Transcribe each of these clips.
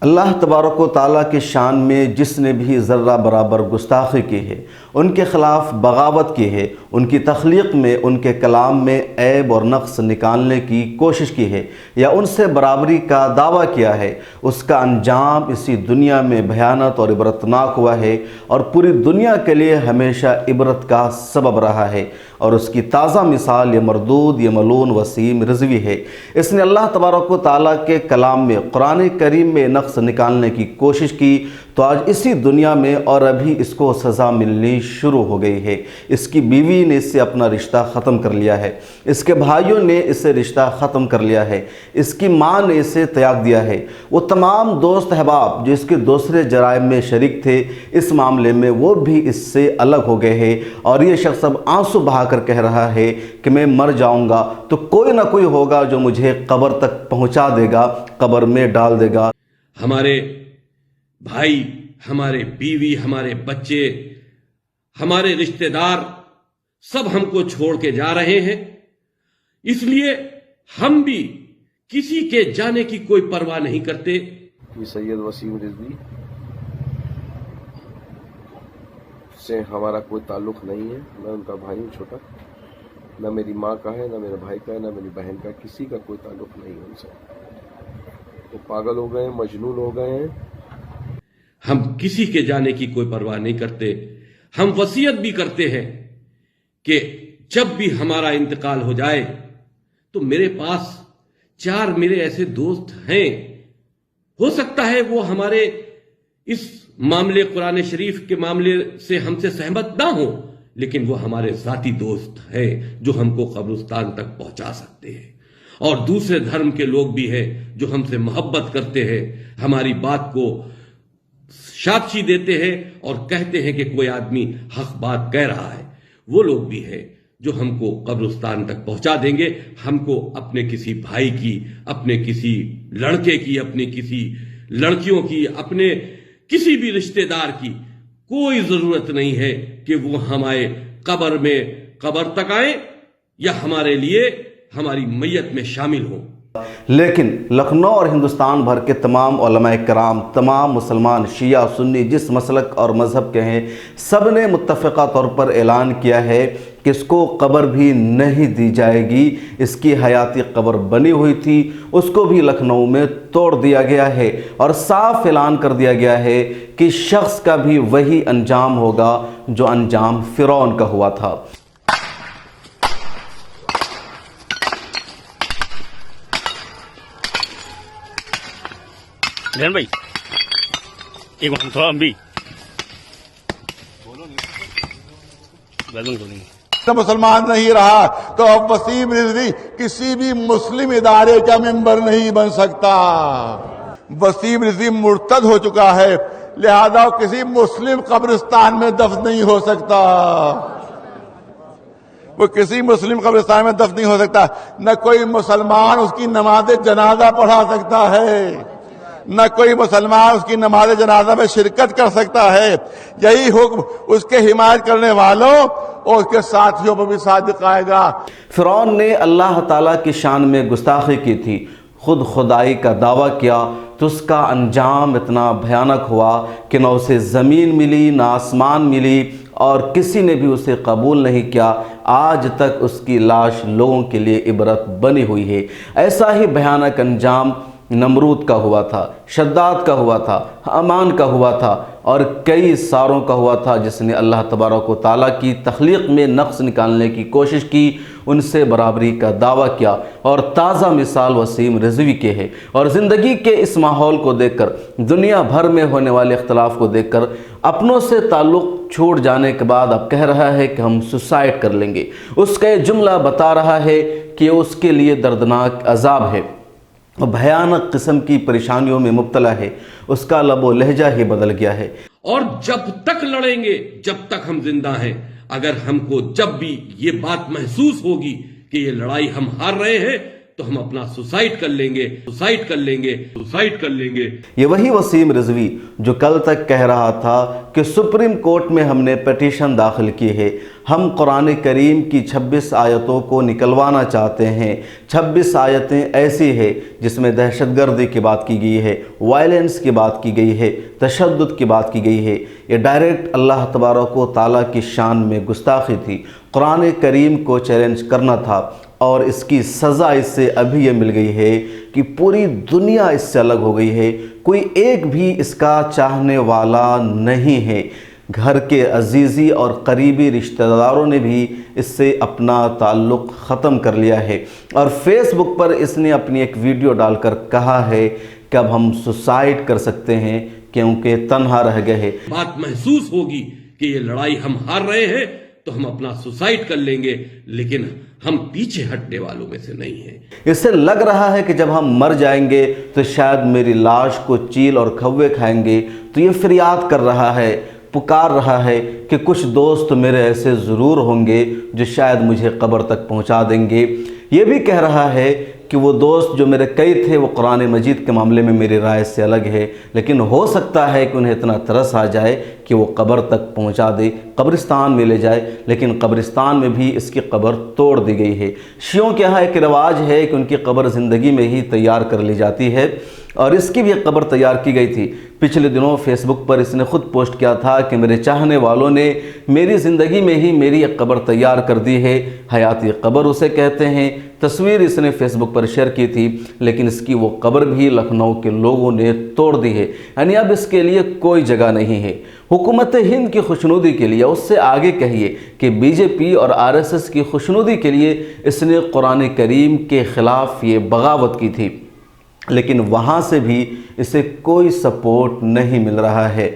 اللہ تبارک و تعالیٰ کے شان میں جس نے بھی ذرہ برابر گستاخی کی ہے، ان کے خلاف بغاوت کی ہے، ان کی تخلیق میں، ان کے کلام میں عیب اور نقص نکالنے کی کوشش کی ہے یا ان سے برابری کا دعویٰ کیا ہے، اس کا انجام اسی دنیا میں بھیانک اور عبرتناک ہوا ہے اور پوری دنیا کے لیے ہمیشہ عبرت کا سبب رہا ہے۔ اور اس کی تازہ مثال یہ مردود، یہ ملعون وسیم رضوی ہے۔ اس نے اللہ تبارک و تعالیٰ کے کلام میں، قرآن کریم میں نقص نکالنے کی کوشش کی تو آج اسی دنیا میں اور ابھی اس کو سزا ملنی شروع ہو گئی ہے۔ اس کی بیوی نے اس سے اپنا رشتہ ختم کر لیا ہے، اس کے بھائیوں نے اس سے رشتہ ختم کر لیا ہے، اس کی ماں نے اسے تیاگ دیا ہے۔ وہ تمام دوست احباب جو اس کے دوسرے جرائم میں شریک تھے، اس معاملے میں وہ بھی اس سے الگ ہو گئے ہیں، اور یہ شخص اب آنسو بہا کر کہہ رہا ہے کہ میں مر جاؤں گا تو کوئی نہ کوئی ہوگا جو مجھے قبر تک پہنچا دے گا، قبر میں ڈال دے گا۔ ہمارے بھائی، ہمارے بیوی، ہمارے بچے، ہمارے رشتہ دار سب ہم کو چھوڑ کے جا رہے ہیں، اس لیے ہم بھی کسی کے جانے کی کوئی پرواہ نہیں کرتے۔ سید وسیم رضوی سے ہمارا کوئی تعلق نہیں ہے، میں ان کا بھائی ہوں چھوٹا، نہ میری ماں کا ہے، نہ میرے بھائی کا ہے، نہ میری بہن کا، کسی کا کوئی تعلق نہیں ہے ان سے۔ وہ پاگل ہو گئے ہیں، مجنون ہو گئے ہیں۔ ہم کسی کے جانے کی کوئی پرواہ نہیں کرتے۔ ہم وصیت بھی کرتے ہیں کہ جب بھی ہمارا انتقال ہو جائے تو میرے پاس 4 میرے ایسے دوست ہیں، ہو سکتا ہے وہ ہمارے اس معاملے قرآن شریف کے معاملے سے ہم سے سہمت نہ ہو، لیکن وہ ہمارے ذاتی دوست ہیں جو ہم کو قبرستان تک پہنچا سکتے ہیں۔ اور دوسرے دھرم کے لوگ بھی ہیں جو ہم سے محبت کرتے ہیں، ہماری بات کو ساکشی دیتے ہیں اور کہتے ہیں کہ کوئی آدمی حق بات کہہ رہا ہے۔ وہ لوگ بھی ہیں جو ہم کو قبرستان تک پہنچا دیں گے۔ ہم کو اپنے کسی بھائی کی، اپنے کسی لڑکے کی، اپنے کسی لڑکیوں کی، اپنے کسی بھی رشتہ دار کی کوئی ضرورت نہیں ہے کہ وہ ہمارے قبر میں قبر تک آئیں یا ہمارے لیے ہماری میت میں شامل ہوں۔ لیکن لکھنؤ اور ہندوستان بھر کے تمام علماء کرام، تمام مسلمان، شیعہ، سنی، جس مسلک اور مذہب کے ہیں، سب نے متفقہ طور پر اعلان کیا ہے کہ اس کو قبر بھی نہیں دی جائے گی۔ اس کی حیاتی قبر بنی ہوئی تھی، اس کو بھی لکھنؤ میں توڑ دیا گیا ہے اور صاف اعلان کر دیا گیا ہے کہ شخص کا بھی وہی انجام ہوگا جو انجام فرعون کا ہوا تھا۔ جان بھائی ایک منٹ تھوڑا ہم بھی مسلمان نہیں رہا تو اب وسیم رضوی کسی بھی مسلم ادارے کا ممبر نہیں بن سکتا۔ وسیم رضوی مرتد ہو چکا ہے، لہذا وہ کسی مسلم قبرستان میں دفن نہیں ہو سکتا۔ وہ کسی مسلم قبرستان میں دفن نہیں ہو سکتا۔ نہ کوئی مسلمان اس کی نماز جنازہ پڑھا سکتا ہے، نہ کوئی مسلمان اس کی نماز جنازہ میں شرکت کر سکتا ہے۔ یہی حکم اس کے حمایت کرنے والوں اور اس کے ساتھیوں پر بھی صادق آئے گا۔ فرعون نے اللہ تعالیٰ کی شان میں گستاخی کی تھی، خود خدائی کا دعویٰ کیا، تو اس کا انجام اتنا بھیانک ہوا کہ نہ اسے زمین ملی، نہ آسمان ملی، اور کسی نے بھی اسے قبول نہیں کیا۔ آج تک اس کی لاش لوگوں کے لیے عبرت بنی ہوئی ہے۔ ایسا ہی بھیانک انجام نمرود کا ہوا تھا، شداد کا ہوا تھا، حامان کا ہوا تھا، اور کئی ساروں کا ہوا تھا جس نے اللہ تبارک و تعالیٰ کی تخلیق میں نقص نکالنے کی کوشش کی، ان سے برابری کا دعویٰ کیا۔ اور تازہ مثال وسیم رضوی کے ہے، اور زندگی کے اس ماحول کو دیکھ کر، دنیا بھر میں ہونے والے اختلاف کو دیکھ کر، اپنوں سے تعلق چھوٹ جانے کے بعد اب کہہ رہا ہے کہ ہم سوسائڈ کر لیں گے۔ اس کا یہ جملہ بتا رہا ہے کہ اس کے لیے دردناک عذاب ہے، بھیانک قسم کی پریشانیوں میں مبتلا ہے، اس کا لب و لہجہ ہی بدل گیا ہے۔ اور جب تک لڑیں گے، جب تک ہم زندہ ہیں، اگر ہم کو جب بھی یہ بات محسوس ہوگی کہ یہ لڑائی ہم ہار رہے ہیں، تو ہم اپنا سوسائڈ کر لیں گے، سوسائڈ کر لیں گے، سوسائڈ کر لیں گے۔ یہ وہی وسیم رضوی جو کل تک کہہ رہا تھا کہ سپریم کورٹ میں ہم نے پیٹیشن داخل کی ہے، ہم قرآن کریم کی 26 آیتوں کو نکلوانا چاہتے ہیں۔ 26 آیتیں ایسی ہیں جس میں دہشت گردی کی بات کی گئی ہے، وائلنس کی بات کی گئی ہے، تشدد کی بات کی گئی ہے۔ یہ ڈائریکٹ اللہ تبارک و تعالیٰ کی شان میں گستاخی تھی، قرآن کریم کو چیلنج کرنا تھا، اور اس کی سزا اس سے ابھی یہ مل گئی ہے کہ پوری دنیا اس سے الگ ہو گئی ہے، کوئی ایک بھی اس کا چاہنے والا نہیں ہے۔ گھر کے عزیزی اور قریبی رشتہ داروں نے بھی اس سے اپنا تعلق ختم کر لیا ہے، اور فیس بک پر اس نے اپنی ایک ویڈیو ڈال کر کہا ہے کہ اب ہم سوسائڈ کر سکتے ہیں کیونکہ تنہا رہ گئے ہیں۔ بات محسوس ہوگی کہ یہ لڑائی ہم ہار رہے ہیں تو ہم اپنا سوسائڈ کر لیں گے، لیکن ہم پیچھے ہٹنے والوں میں سے نہیں ہیں۔ اس سے لگ رہا ہے کہ جب ہم مر جائیں گے تو شاید میری لاش کو چیل اور کوے کھائیں گے، تو یہ فریاد کر رہا ہے، پکار رہا ہے کہ کچھ دوست میرے ایسے ضرور ہوں گے جو شاید مجھے قبر تک پہنچا دیں گے۔ یہ بھی کہہ رہا ہے کہ وہ دوست جو میرے کئی تھے وہ قرآن مجید کے معاملے میں میری رائے سے الگ ہے، لیکن ہو سکتا ہے کہ انہیں اتنا ترس آ جائے کہ وہ قبر تک پہنچا دے، قبرستان میں لے جائے، لیکن قبرستان میں بھی اس کی قبر توڑ دی گئی ہے۔ شیعوں کے یہاں ایک رواج ہے کہ ان کی قبر زندگی میں ہی تیار کر لی جاتی ہے، اور اس کی بھی ایک قبر تیار کی گئی تھی۔ پچھلے دنوں فیس بک پر اس نے خود پوسٹ کیا تھا کہ میرے چاہنے والوں نے میری زندگی میں ہی میری ایک قبر تیار کر دی ہے، حیاتی قبر اسے کہتے ہیں۔ تصویر اس نے فیس بک پر شیئر کی تھی، لیکن اس کی وہ قبر بھی لکھنؤ کے لوگوں نے توڑ دی ہے، یعنی اب اس کے لیے کوئی جگہ نہیں ہے۔ حکومت ہند کی خوشنودی کے لیے، اس سے آگے کہیے کہ بی جے پی اور RSS کی خوشنودی کے لیے اس نے قرآن کریم کے خلاف یہ بغاوت کی تھی، لیکن وہاں سے بھی اسے کوئی سپورٹ نہیں مل رہا ہے۔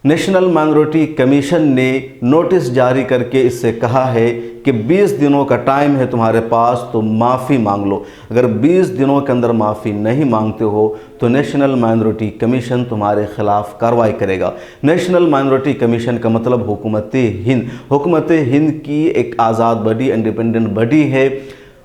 نیشنل مائنورٹی کمیشن نے نوٹس جاری کر کے اس سے کہا ہے کہ 20 دنوں کا ٹائم ہے تمہارے پاس، تو معافی مانگ لو۔ اگر 20 دنوں کے اندر معافی نہیں مانگتے ہو تو نیشنل مائنورٹی کمیشن تمہارے خلاف کارروائی کرے گا۔ نیشنل مائنورٹی کمیشن کا مطلب حکومت ہند، حکومت ہند کی ایک آزاد باڈی، انڈیپینڈنٹ باڈی ہے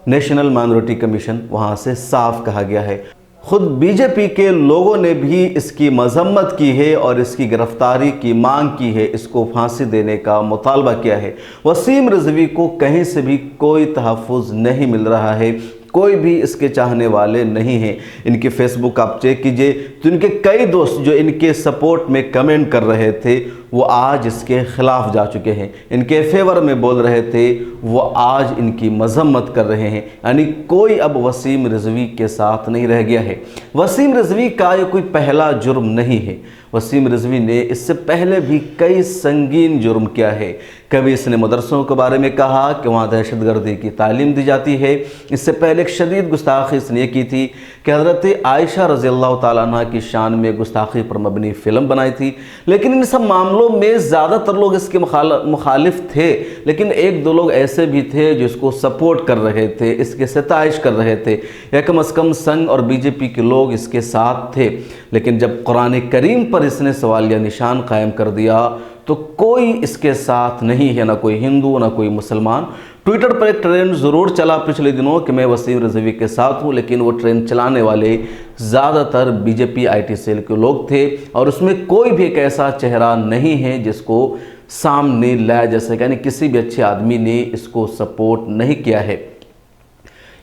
نیشنل مائنورٹی کمیشن، وہاں سے صاف کہا گیا ہے۔ خود بی جے پی کے لوگوں نے بھی اس کی مذمت کی ہے اور اس کی گرفتاری کی مانگ کی ہے، اس کو پھانسی دینے کا مطالبہ کیا ہے۔ وسیم رضوی کو کہیں سے بھی کوئی تحفظ نہیں مل رہا ہے، کوئی بھی اس کے چاہنے والے نہیں ہیں۔ ان کی فیس بک آپ چیک کیجئے تو ان کے کئی دوست جو ان کے سپورٹ میں کمنٹ کر رہے تھے وہ آج اس کے خلاف جا چکے ہیں، ان کے فیور میں بول رہے تھے وہ آج ان کی مذمت کر رہے ہیں، یعنی کوئی اب وسیم رضوی کے ساتھ نہیں رہ گیا ہے۔ وسیم رضوی کا یہ کوئی پہلا جرم نہیں ہے، وسیم رضوی نے اس سے پہلے بھی کئی سنگین جرم کیا ہے۔ کبھی اس نے مدرسوں کے بارے میں کہا کہ وہاں دہشت گردی کی تعلیم دی جاتی ہے، اس سے پہلے ایک شدید گستاخی اس نے یہ کی تھی کہ حضرت عائشہ رضی اللہ تعالیٰ عنہ کی شان میں گستاخی پر مبنی فلم بنائی تھی، لیکن ان سب معاملوں میں زیادہ تر لوگ اس کے مخالف تھے، لیکن ایک دو لوگ ایسے بھی تھے جو اس کو سپورٹ کر رہے تھے، اس کے ستائش کر رہے تھے، یا کم از کم سنگ اور بی جے پی کے لوگ اس کے ساتھ تھے۔ لیکن جب قرآن کریم پر اس نے سوالیہ نشان قائم کر دیا تو کوئی اس کے ساتھ نہیں ہے، نہ کوئی ہندو نہ کوئی مسلمان۔ ٹویٹر پر ایک ٹرینڈ ضرور چلا پچھلے دنوں کہ میں وسیم رضوی کے ساتھ ہوں، لیکن وہ ٹرینڈ چلانے والے زیادہ تر B J P IT cell کے لوگ تھے، اور اس میں کوئی بھی ایک ایسا چہرہ نہیں ہے جس کو سامنے لایا جا سکے، یعنی کسی بھی اچھے آدمی نے اس کو سپورٹ نہیں کیا ہے۔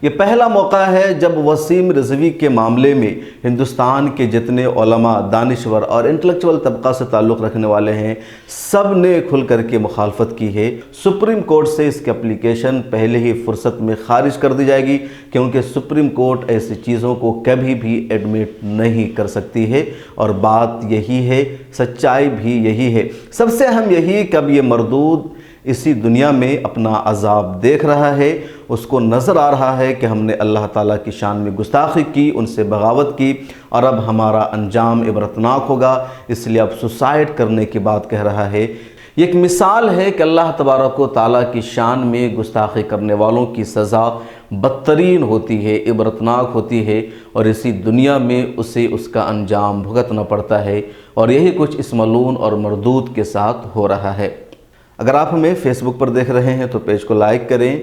یہ پہلا موقع ہے جب وسیم رضوی کے معاملے میں ہندوستان کے جتنے علماء، دانشور اور انٹلیکچول طبقہ سے تعلق رکھنے والے ہیں سب نے کھل کر کے مخالفت کی ہے۔ سپریم کورٹ سے اس کی اپلیکیشن پہلے ہی فرصت میں خارج کر دی جائے گی، کیونکہ سپریم کورٹ ایسی چیزوں کو کبھی بھی ایڈمٹ نہیں کر سکتی ہے، اور بات یہی ہے، سچائی بھی یہی ہے۔ سب سے اہم یہی کہ اب یہ مردود اسی دنیا میں اپنا عذاب دیکھ رہا ہے، اس کو نظر آ رہا ہے کہ ہم نے اللہ تعالیٰ کی شان میں گستاخی کی، ان سے بغاوت کی، اور اب ہمارا انجام عبرتناک ہوگا، اس لیے اب سوسائڈ کرنے کی بات کہہ رہا ہے۔ یہ ایک مثال ہے کہ اللہ تبارک و تعالیٰ کی شان میں گستاخی کرنے والوں کی سزا بدترین ہوتی ہے، عبرتناک ہوتی ہے، اور اسی دنیا میں اسے اس کا انجام بھگتنا پڑتا ہے، اور یہی کچھ اس ملعون اور مردود کے ساتھ ہو رہا ہے۔ اگر آپ ہمیں فیس بک پر دیکھ رہے ہیں تو پیج کو لائک کریں،